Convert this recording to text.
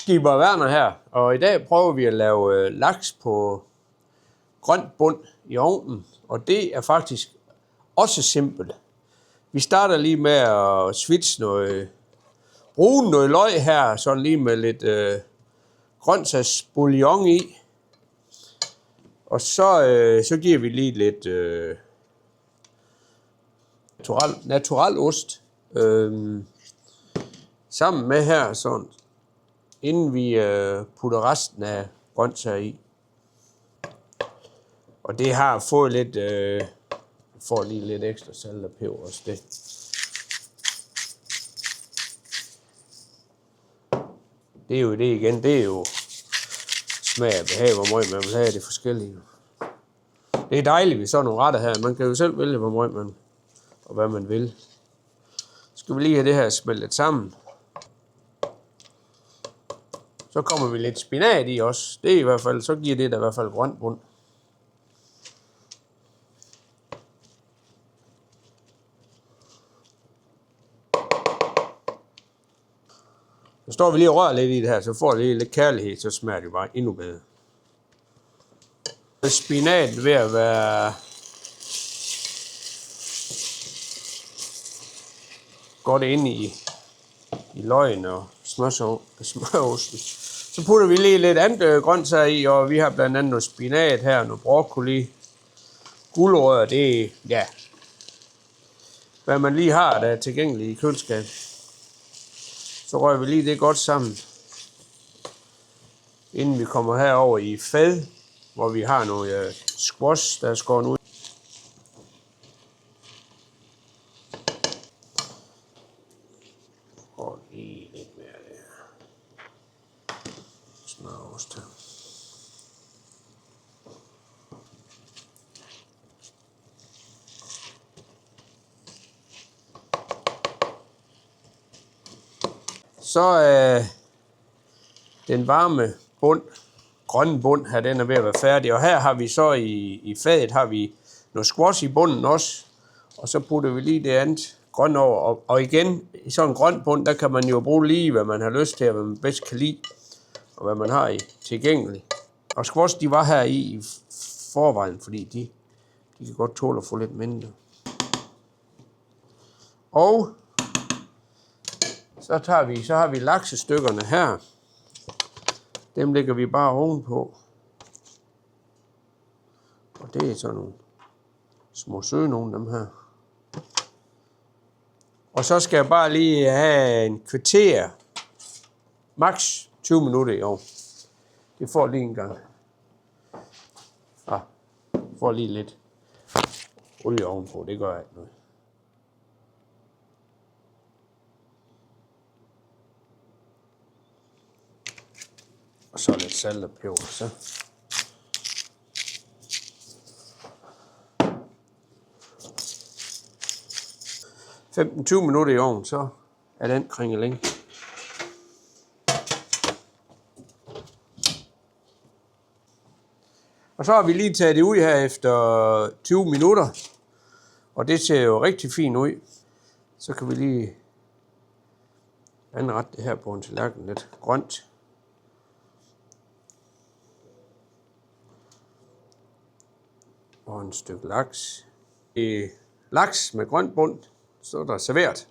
Skipper Werner her, og i dag prøver vi at lave laks på grøn bund i ovnen, og det er faktisk også simpelt. Vi starter lige med at switche bruge noget løg her, sådan lige med lidt grøntsagsbouillon i, og så giver vi lige lidt natural ost sammen med her, sådan, inden vi putter resten af grøntsager i. Og det har fået lidt, får lige lidt ekstra salt og peber også det. Det er jo det igen, det er jo smag og behag, hvor meget man vil have det forskellige. Det er dejligt ved sådan nogle retter her, man kan jo selv vælge, hvor meget man og hvad man vil. Så skal vi lige have det her smeltet sammen. Så kommer vi lidt spinat i også. Det er i hvert fald, så giver det da i hvert fald grøn bund. Så står vi lige og rører lidt i det her, så får det lige lidt kærlighed, så smager det bare endnu bedre. Spinat ved at være godt inde i løgn og smørosten. Så putter vi lige lidt andet grøntsager i, og vi har blandt andet noget spinat her, noget broccoli, gulerødder, det er, ja, hvad man lige har, der er tilgængeligt i køleskabet. Så rører vi lige det godt sammen, inden vi kommer herover i fad, hvor vi har noget squash, der er skåret ud. Og lige lidt mere der. Smørost her. Så den varme bund, grønne bund her, den er ved at være færdig. Og her har vi så i fadet har vi noget squash i bunden også. Og så putter vi lige det andet grøn over. Og igen, i sådan en grøn bund, der kan man jo bruge lige, hvad man har lyst til, og hvad man bedst kan lide. Og hvad man har i tilgængeligt. Og squash, de var her i forvejen, fordi de kan godt tåle at få lidt mindre. Og så har vi laksestykkerne her. Dem lægger vi bare ovenpå. Og det er sådan nogle små søde nogle dem her. Og så skal jeg bare lige have en kvarter, max 20 minutter i ovnen. Det får lige en gang. Får lige lidt olie ovenpå, det gør ikke noget. Og så lidt salt og peber, så. – 15-20 minutter i ovnen, så er den kringeling. Og så har vi lige taget det ud her efter 20 minutter. Og det ser jo rigtig fint ud. Så kan vi lige anrette det her på en tallerken lidt grønt. Og en stykke laks. Laks med grøn bund, så er der serveret.